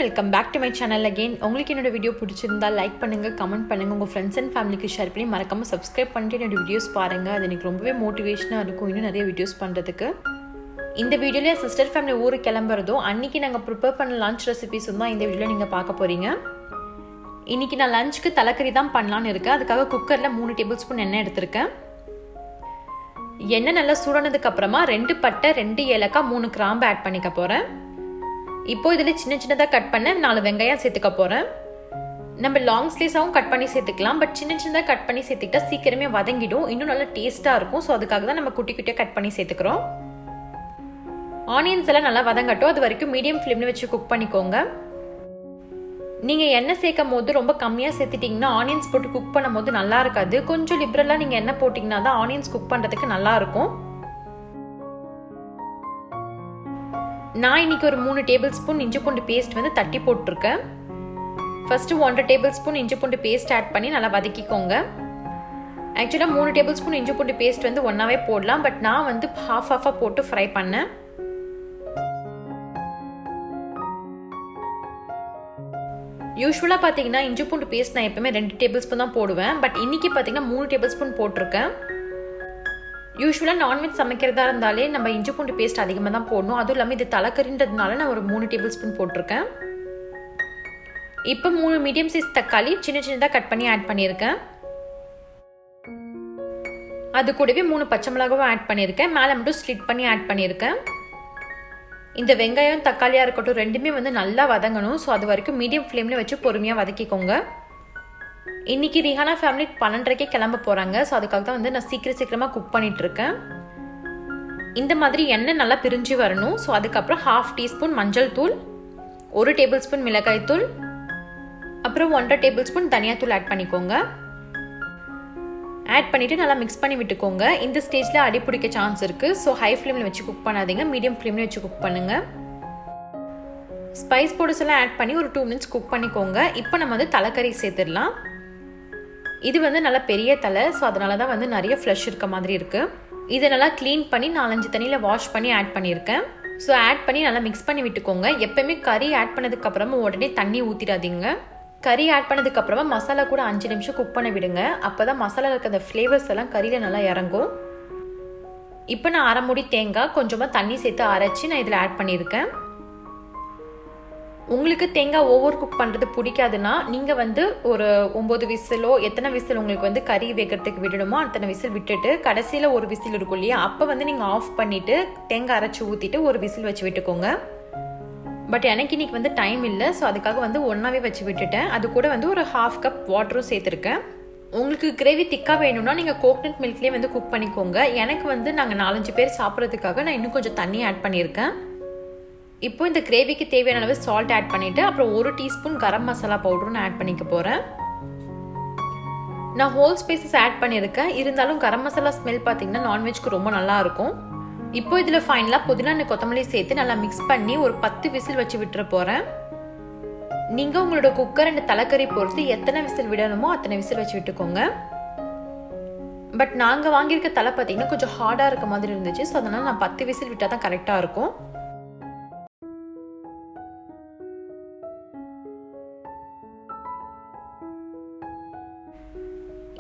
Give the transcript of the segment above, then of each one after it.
Welcome back to my channel again. உங்களுக்கு என்னோட video பிடிச்சிருந்தா லைக் பண்ணுங்கள், கமெண்ட் பண்ணுங்கள், உங்கள் ஃப்ரெண்ட்ஸ் அண்ட் ஃபேமிலிக்கு ஷேர் பண்ணி மறக்காமல் சப்ஸ்கிரைப் பண்ணிட்டு என்னோட வீடியோஸ் பாருங்கள். அது எனக்கு ரொம்பவே மோட்டிவேஷனாக இருக்கும் இன்னும் நிறைய வீடியோஸ் பண்ணுறதுக்கு. இந்த வீடியோவில் என் சிஸ்டர் ஃபேமிலி ஊருக்கு கிளம்புறதும் அன்றைக்கி நாங்கள் ப்ரிப்பேர் பண்ண லஞ்ச் ரெசிபிஸும் தான் இந்த வீடியோவில் நீங்கள் பார்க்க போகிறீங்க. இன்றைக்கி நான் லஞ்சுக்கு தலைக்கறி தான் பண்ணலான்னு இருக்கேன். அதுக்காக குக்கரில் 3 டேபிள் ஸ்பூன் எண்ணெய் எடுத்திருக்கேன். எண்ணெய் நல்லா சூடானதுக்கு அப்புறமா 2 பட்டை, 2 ஏலக்காய், 3 கிராம்பு ஆட் பண்ணிக்க போகிறேன். இப்போ இதில் சின்ன சின்னதாக கட் பண்ண 4 வெங்காயம் சேர்த்துக்க போகிறேன். நம்ம லாங் ஸ்லைஸாகவும் கட் பண்ணி சேர்த்துக்கலாம், பட் சின்ன சின்னதாக கட் பண்ணி சேர்த்துக்கிட்டா சீக்கிரமே வதங்கிடும், இன்னும் நல்லா டேஸ்ட்டாக இருக்கும். ஸோ அதுக்காக தான் நம்ம குட்டி குட்டியாக கட் பண்ணி சேர்த்துக்கிறோம். ஆனியன்ஸ் எல்லாம் நல்லா வதங்கட்டும், அது வரைக்கும் மீடியம் ஃப்ளேமில் வச்சு குக் பண்ணிக்கோங்க. நீங்கள் எண்ணெய் சேர்க்கும் போது ரொம்ப கம்மியாக சேர்த்துட்டிங்கன்னா ஆனியன்ஸ் போட்டு குக் பண்ணும் போது நல்லா இருக்காது. கொஞ்சம் லிபரலாக நீங்கள் எண்ணெய் போட்டிங்கன்னா தான் ஆனியன்ஸ் குக் பண்ணுறதுக்கு நல்லாயிருக்கும். நான் இன்னைக்கு ஒரு 3 டேபிள் ஸ்பூன் இஞ்சி பூண்டு பேஸ்ட் வந்து தட்டி போட்டிருக்கேன். ஃபர்ஸ்ட்டு 1.5 டேபிள் ஸ்பூன் இஞ்சி பூண்டு பேஸ்ட் ஆட் பண்ணி நல்லா வதக்கிக்கோங்க. ஆக்சுவலாக 3 டேபிள் ஸ்பூன் இஞ்சி பூண்டு பேஸ்ட் வந்து ஒன்றாவே போடலாம், பட் நான் வந்து ஹாஃபாக போட்டு ஃப்ரை பண்ணேன். யூஸ்வலாக பார்த்தீங்கன்னா இஞ்சி பூண்டு பேஸ்ட் நான் எப்பவுமே 2 டேபிள் ஸ்பூன் தான் போடுவேன், பட் இன்னைக்கு பார்த்தீங்கன்னா 3 டேபிள் ஸ்பூன் போட்டிருக்கேன். யூஸ்வலாக நான்வெஜ் சமைக்கிறதா இருந்தாலே நம்ம இஞ்சி பூண்டு பேஸ்ட் அதிகமாக தான் போடணும். அதுவும் இல்லாமல் இது தலைக்கறின்றதுனால நான் ஒரு 3 டேபிள் ஸ்பூன் போட்டிருக்கேன். இப்போ 3 மீடியம் சைஸ் தக்காளி சின்ன சின்னதாக கட் பண்ணி ஆட் பண்ணியிருக்கேன். அது கூடவே 3 பச்சை மிளகாவும் ஆட் பண்ணியிருக்கேன். மேலே மட்டும் ஸ்லிட் பண்ணி ஆட் பண்ணியிருக்கேன். இந்த வெங்காயம் தக்காளியாக இருக்கட்டும் ரெண்டுமே வந்து நல்லா வதங்கணும். ஸோ அது வரைக்கும் மீடியம் ஃப்ளேமில் வச்சு பொறுமையாக வதக்கிக்கோங்க. இன்றைக்கி ரிஹானா ஃபேமிலி 12:30 கிளம்ப போகிறாங்க. ஸோ அதுக்காக தான் வந்து நான் சீக்கிரமாக குக் பண்ணிகிட்ருக்கேன். இந்த மாதிரி எண்ணெய் நல்லா பிரிஞ்சு வரணும். ஸோ அதுக்கப்புறம் 1/2 டீஸ்பூன் மஞ்சள் தூள், 1 டேபிள் ஸ்பூன் மிளகாய் தூள், அப்புறம் 1.5 டேபிள் ஸ்பூன் தனியாத்தூள் ஆட் பண்ணிக்கோங்க. ஆட் பண்ணிவிட்டு நல்லா மிக்ஸ் பண்ணி விட்டுக்கோங்க. இந்த ஸ்டேஜில் அடி பிடிக்க சான்ஸ் இருக்குது. ஸோ ஹை ஃப்ளேமில் வச்சு குக் பண்ணாதீங்க, மீடியம் ஃப்ளேமில் வச்சு குக் பண்ணுங்கள். ஸ்பைஸ் பவுடர்ஸ் எல்லாம் ஆட் பண்ணி ஒரு 2 மினிட்ஸ் குக் பண்ணிக்கோங்க. இப்போ நம்ம வந்து தலைக்கறி சேர்த்துடலாம். இது வந்து நல்லா பெரிய தலை, ஸோ அதனால தான் வந்து நிறைய ஃப்ளஷ் இருக்க மாதிரி இருக்குது. இதை நல்லா க்ளீன் பண்ணி 4-5 தண்ணியில் வாஷ் பண்ணி ஆட் பண்ணியிருக்கேன். ஸோ ஆட் பண்ணி நல்லா மிக்ஸ் பண்ணி விட்டுக்கோங்க. எப்போயுமே கறி ஆட் பண்ணதுக்கப்புறமா உடனே தண்ணி ஊற்றிடாதீங்க. கறி ஆட் பண்ணதுக்கப்புறமா மசாலா கூட 5 நிமிஷம் குக் பண்ண விடுங்க. அப்போ தான் மசாலாவில் இருக்க அந்த ஃப்ளேவர்ஸ் எல்லாம் கறியில் நல்லா இறங்கும். இப்போ நான் 1/2 மூடி தேங்காய் கொஞ்சமாக தண்ணி சேர்த்து அரைச்சி நான் இதில் ஆட் பண்ணியிருக்கேன். உங்களுக்கு தேங்காய் ஓவர் குக் பண்ணுறது பிடிக்காதுன்னா நீங்கள் வந்து ஒரு 9 விசிலோ எத்தனை விசில் உங்களுக்கு வந்து கறி வேகிறதுக்கு விடணுமோ அத்தனை விசில் விட்டுட்டு கடைசியில் ஒரு விசில் இருக்கும் இல்லையா, அப்போ வந்து நீங்கள் ஆஃப் பண்ணிவிட்டு தேங்காய் அரைச்சி ஊற்றிட்டு ஒரு விசில் வச்சு விட்டுக்கோங்க. பட் எனக்கு இன்னைக்கு வந்து டைம் இல்லை, ஸோ அதுக்காக வந்து ஒன்றாவே வச்சு விட்டுட்டேன். அது கூட வந்து ஒரு 1/2 கப் வாட்டரும் சேர்த்துருக்கேன். உங்களுக்கு கிரேவி திக்காக வேணும்னா நீங்கள் கோகனட் மில்க்லேயே வந்து குக் பண்ணிக்கோங்க. எனக்கு வந்து நாங்கள் 4-5 பேர் சாப்பிட்றதுக்காக நான் இன்னும் கொஞ்சம் தண்ணி ஆட் பண்ணியிருக்கேன். இப்போ இந்த கிரேவிக்கு தேவையான அளவு சால்ட் ஆட் பண்ணிவிட்டு அப்புறம் 1 டீஸ்பூன் கரம் மசாலா பவுடரும் நான் ஆட் பண்ணிக்க போகிறேன். நான் ஹோல் ஸ்பைசஸ் ஆட் பண்ணியிருக்கேன். இருந்தாலும் கரம் மசாலா ஸ்மெல் பார்த்தீங்கன்னா நான்வெஜ்க்கு ரொம்ப நல்லாயிருக்கும். இப்போ இதில் ஃபைனலாக புதினா கொத்தமல்லி சேர்த்து நல்லா மிக்ஸ் பண்ணி ஒரு 10 விசில் வச்சு விட்டுற போகிறேன். நீங்கள் உங்களோட குக்கர் அண்ட் தலைக்கறி பொறுத்து எத்தனை விசில் விடணுமோ அத்தனை விசில் வச்சு விட்டுக்கோங்க. பட் நாங்கள் வாங்கியிருக்க தலை பார்த்தீங்கன்னா கொஞ்சம் ஹார்டாக இருக்க மாதிரி இருந்துச்சு. ஸோ அதனால் நான் 10 விசில் விட்டால் தான் கரெக்டாக இருக்கும்.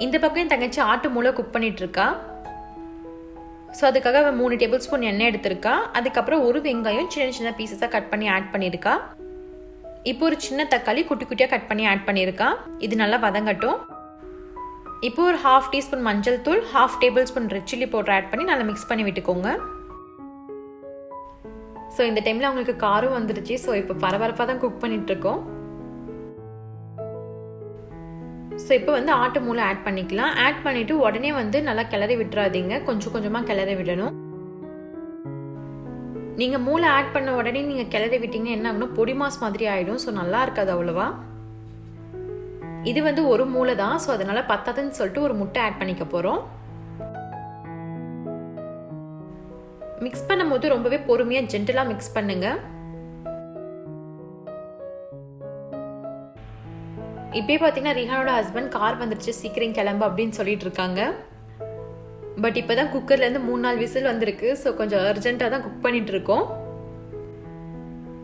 இந்த பக்கம் என் தங்கச்சி ஆட்டு மூளை குக் பண்ணிட்டு இருக்கா. ஸோ அதுக்காக அவன் 3 டேபிள் ஸ்பூன் எண்ணெய் எடுத்திருக்கா. அதுக்கப்புறம் ஒரு வெங்காயம் சின்ன சின்ன பீசஸாக கட் பண்ணி ஆட் பண்ணியிருக்கா. இப்போ ஒரு சின்ன தக்காளி குட்டி குட்டியாக கட் பண்ணி ஆட் பண்ணியிருக்கா. இது நல்லா வதங்கட்டும். இப்போ ஒரு 1/2 டீஸ்பூன் மஞ்சள் தூள், 1/2 table spoon red chilli powder add பண்ணி நல்லா மிக்ஸ் பண்ணி விட்டுக்கோங்க. ஸோ இந்த டைமில் அவங்களுக்கு காரம் வந்துடுச்சு. ஸோ இப்போ பரபரப்பாக தான் குக் பண்ணிட்டு இருக்கோம். ஸோ இப்போ வந்து ஆட்டு மூளை ஆட் பண்ணிக்கலாம். ஆட் பண்ணிவிட்டு உடனே வந்து நல்லா கிளறி விட்டுறாதீங்க, கொஞ்சம் கொஞ்சமாக கிளறி விடணும். நீங்கள் மூளை ஆட் பண்ண உடனே நீங்கள் கிளறி விட்டீங்கன்னா என்ன ஆகணும், பொடி மாஸ் மாதிரி ஆகிடும். ஸோ நல்லா இருக்காது அவ்வளோவா. இது வந்து ஒரு மூளை தான், ஸோ அதனால் பத்தாதுன்னு சொல்லிட்டு ஒரு முட்டை ஆட் பண்ணிக்க போகிறோம். மிக்ஸ் பண்ணும் போது ரொம்பவே பொறுமையாக ஜென்டலாக மிக்ஸ் பண்ணுங்கள். இப்போயே பார்த்தீங்கன்னா ரிஹானோட ஹஸ்பண்ட் கார் வந்துடுச்சு சீக்கிரம் கிளம்பு அப்படின்னு சொல்லிட்டு இருக்காங்க. பட் இப்போ தான் குக்கர்லேருந்து 3-4 விசில் வந்திருக்கு. ஸோ கொஞ்சம் அர்ஜென்ட்டாக தான் குக் பண்ணிட்டு இருக்கோம்.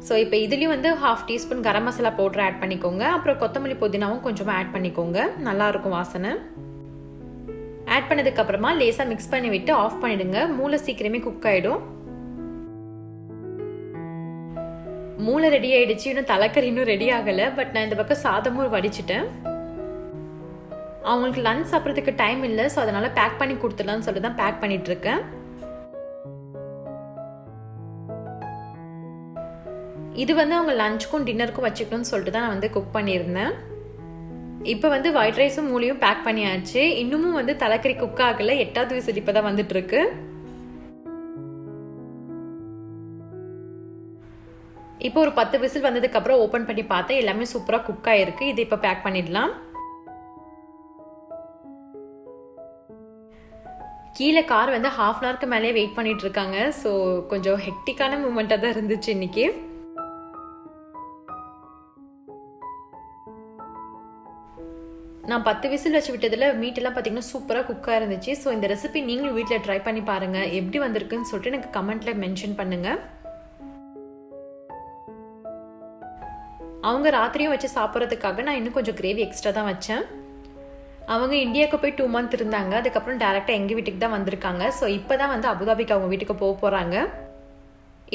ஸோ இப்போ இதுலேயும் வந்து 1/2 teaspoon garam masala powder add பண்ணிக்கோங்க. அப்புறம் கொத்தமல்லி புதினாவும் கொஞ்சமாக ஆட் பண்ணிக்கோங்க, நல்லாயிருக்கும் வாசனை. ஆட் பண்ணதுக்கப்புறமா லேசாக மிக்ஸ் பண்ணி விட்டு ஆஃப் பண்ணிவிடுங்க. மூளை சீக்கிரமே குக் ஆகிடும். மூளை ரெடி ஆகிடுச்சு, இன்னும் தலைக்கறி இன்னும் ரெடி ஆகலை. பட் நான் இந்த பக்கம் சாதமும் வடிச்சிட்டேன். அவங்களுக்கு லஞ்ச் சாப்பிட்றதுக்கு டைம் இல்லை, ஸோ அதனால் பேக் பண்ணி கொடுத்துடலான்னு சொல்லிட்டு தான் பேக் பண்ணிகிட்ருக்கேன். இது வந்து அவங்க லஞ்சுக்கும் டின்னருக்கும் வச்சுக்கணும்னு சொல்லிட்டு தான் நான் வந்து குக் பண்ணியிருந்தேன். இப்போ வந்து ஒயிட் ரைஸும் மூளையும் பேக் பண்ணியாச்சு. இன்னமும் வந்து தலைக்கறி குக் ஆகலை, 8வது விசில் இப்போ தான் வந்துட்டு இருக்கு. இப்போ ஒரு 10 விசில் வந்ததுக்கப்புறம் ஓப்பன் பண்ணி பார்த்தேன், எல்லாமே சூப்பராக குக் ஆகிருக்கு. இது இப்போ பேக் பண்ணிடலாம். கீழே கார் வந்து 1/2 அன் ஹவருக்கு மேலே வெயிட் பண்ணிட்டு இருக்காங்க. ஸோ கொஞ்சம் ஹெக்டிக்கான மூமெண்ட்டாக தான் இருந்துச்சு இன்னைக்கு. நான் 10 விசில் வச்சு விட்டதில் மீட்டெல்லாம் பார்த்தீங்கன்னா சூப்பராக குக்காக இருந்துச்சு. ஸோ இந்த ரெசிபி நீங்களும் வீட்டில் ட்ரை பண்ணி பாருங்கள், எப்படி வந்திருக்குன்னு சொல்லிட்டு எனக்கு கமெண்ட்டில் மென்ஷன் பண்ணுங்கள். அவங்க ராத்திரியும் வச்சு சாப்பிட்றதுக்காக நான் இன்னும் கொஞ்சம் கிரேவி எக்ஸ்ட்ரா தான் வச்சேன். அவங்க இந்தியாவுக்கு போய் 2 மந்த் இருந்தாங்க. அதுக்கப்புறம் டேரெக்டாக எங்கள் வீட்டுக்கு தான் வந்திருக்காங்க. ஸோ இப்போ தான் வந்து அபுதாபிக்கு அவங்க வீட்டுக்கு போக போகிறாங்க.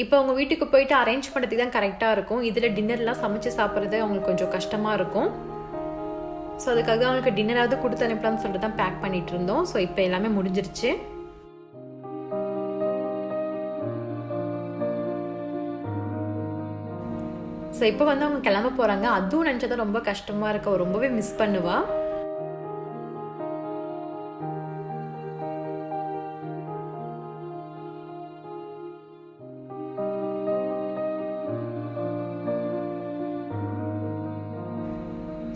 இப்போ அவங்க வீட்டுக்கு போயிட்டு அரேஞ்ச் பண்ணுறதுக்கு தான் கரெக்டாக இருக்கும். இதில் டின்னர்லாம் சமைச்சு சாப்பிட்றது அவங்களுக்கு கொஞ்சம் கஷ்டமாக இருக்கும். ஸோ அதுக்காக அவங்களுக்கு டின்னராவது கொடுத்து அனுப்பலாம்னு சொல்லிட்டு தான் பேக் பண்ணிட்டு இருந்தோம். ஸோ இப்போ எல்லாமே முடிஞ்சிருச்சு. ஸோ இப்போ வந்து அவங்க கிளம்ப போகிறாங்க. அதுவும் நினச்சதான் ரொம்ப கஷ்டமாக இருக்கு, ரொம்பவே மிஸ் பண்ணுவா.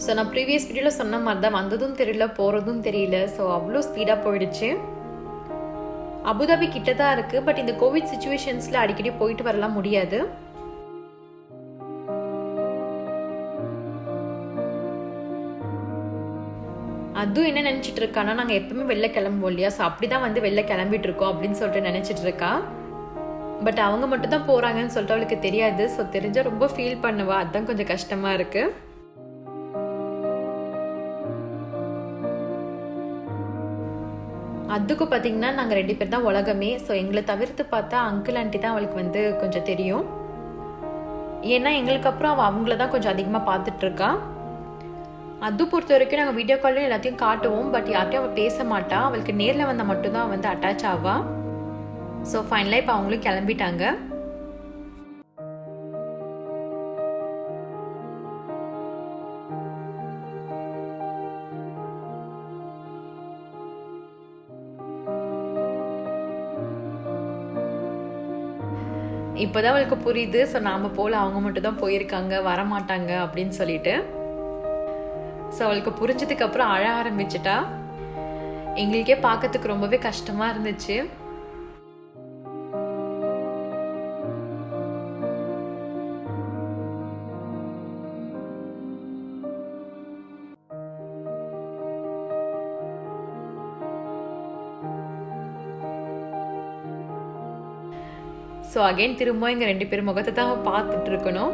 ஸோ நான் ப்ரீவியஸ் வீடியோவில் சொன்ன மாதிரி தான், வந்ததும் தெரியல போகிறதும் தெரியல. ஸோ அவ்வளோ ஸ்பீடாக போயிடுச்சு. அபுதாபி கிட்ட தான் இருக்குது. பட் இந்த கோவிட் சிச்சுவேஷன்ஸில் அடிக்கடி போயிட்டு வரலாம் முடியாது. அதுவும் என்ன நினச்சிட்டு இருக்கான்னா, நாங்கள் எப்பவுமே வெளில கிளம்புவோம் இல்லையா, ஸோ அப்படி தான் வந்து வெளில கிளம்பிட்டு இருக்கோம் அப்படின்னு சொல்லிட்டு நினச்சிட்டு இருக்கா. பட் அவங்க மட்டும் தான் போகிறாங்கன்னு சொல்லிட்டு அவளுக்கு தெரியாது. ஸோ தெரிஞ்சால் ரொம்ப ஃபீல் பண்ணுவா. அதுதான் கொஞ்சம் கஷ்டமாக இருக்குது. அதுக்கு பார்த்தீங்கன்னா நாங்கள் 2 பேர் தான் உலகமே. ஸோ எங்களை தவிர்த்து பார்த்தா அங்கிள் ஆண்டி தான் அவளுக்கு வந்து கொஞ்சம் தெரியும். ஏன்னா எங்களுக்கு அப்புறம் அவள் அவங்கள தான் கொஞ்சம் அதிகமாக பார்த்துட்ருக்கா. அது பொறுத்த வரைக்கும் நாங்கள் வீடியோ காலில் எல்லாத்தையும் காட்டுவோம். பட் யார்ட்டையும் அவள் பேச மாட்டா. அவளுக்கு நேரில் வந்தால் மட்டும்தான் வந்து அட்டாச் ஆவா. ஸோ ஃபைனலாக இப்போ அவங்களும் கிளம்பிட்டாங்க. இப்போதான் அவளுக்கு புரியுது. ஸோ நாம் போல அவங்க மட்டும் தான் போயிருக்காங்க, வரமாட்டாங்க அப்படின்னு சொல்லிட்டு. ஸோ அவளுக்கு புரிஞ்சதுக்கு அப்புறம் அழ ஆரம்பிச்சிட்டா. எங்களுக்கே பார்க்கறதுக்கு ரொம்பவே கஷ்டமா இருந்துச்சு. ஸோ அகைன் திரும்ப எங்கள் 2 பேர் முகத்தை தான் பார்த்துட்டு இருக்கணும்.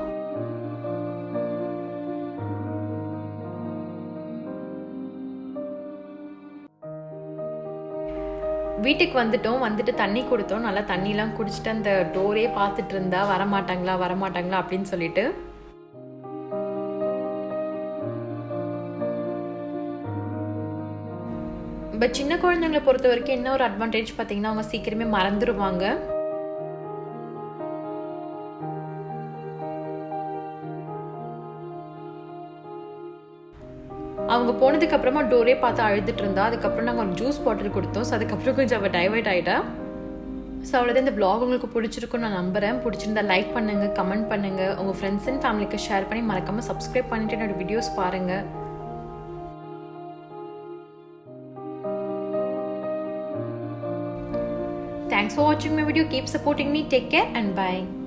வீட்டுக்கு வந்துட்டு தண்ணி கொடுத்தோம். நல்லா தண்ணிலாம் குடிச்சிட்டு அந்த டோரே பார்த்துட்டு இருந்தா, வரமாட்டாங்களா வரமாட்டாங்களா அப்படின்னு சொல்லிட்டு. பட் சின்ன குழந்தைங்களை பொறுத்த வரைக்கும் என்ன ஒரு அட்வான்டேஜ் பார்த்தீங்கன்னா, அவங்க சீக்கிரமே மறந்துடுவாங்க. அவங்க போனதுக்கு அப்புறமா டோரே பார்த்து அழுதுட்டு இருந்தா. அதுக்கப்புறம் நாங்கள் ஒரு ஜூஸ் பாட்டில் கொடுத்தோம். ஸோ அதுக்கப்புறம் கொஞ்சம் அவள் டைவர்ட் ஆகிட்டா. ஸோ அவ்வளோதான். இந்த வ்ளாக் உங்களுக்கு பிடிச்சிருக்குன்னு நான் நம்புகிறேன். பிடிச்சிருந்தா லைக் பண்ணுங்கள், கமெண்ட் பண்ணுங்கள், உங்கள் ஃப்ரெண்ட்ஸ் அண்ட் ஃபேமிலிக்கு ஷேர் பண்ணி மறக்காமல் சப்ஸ்கிரைப் பண்ணிட்டு என்னோட வீடியோஸ் பாருங்கள். Thanks for watching my video. Keep supporting me. Take care and bye.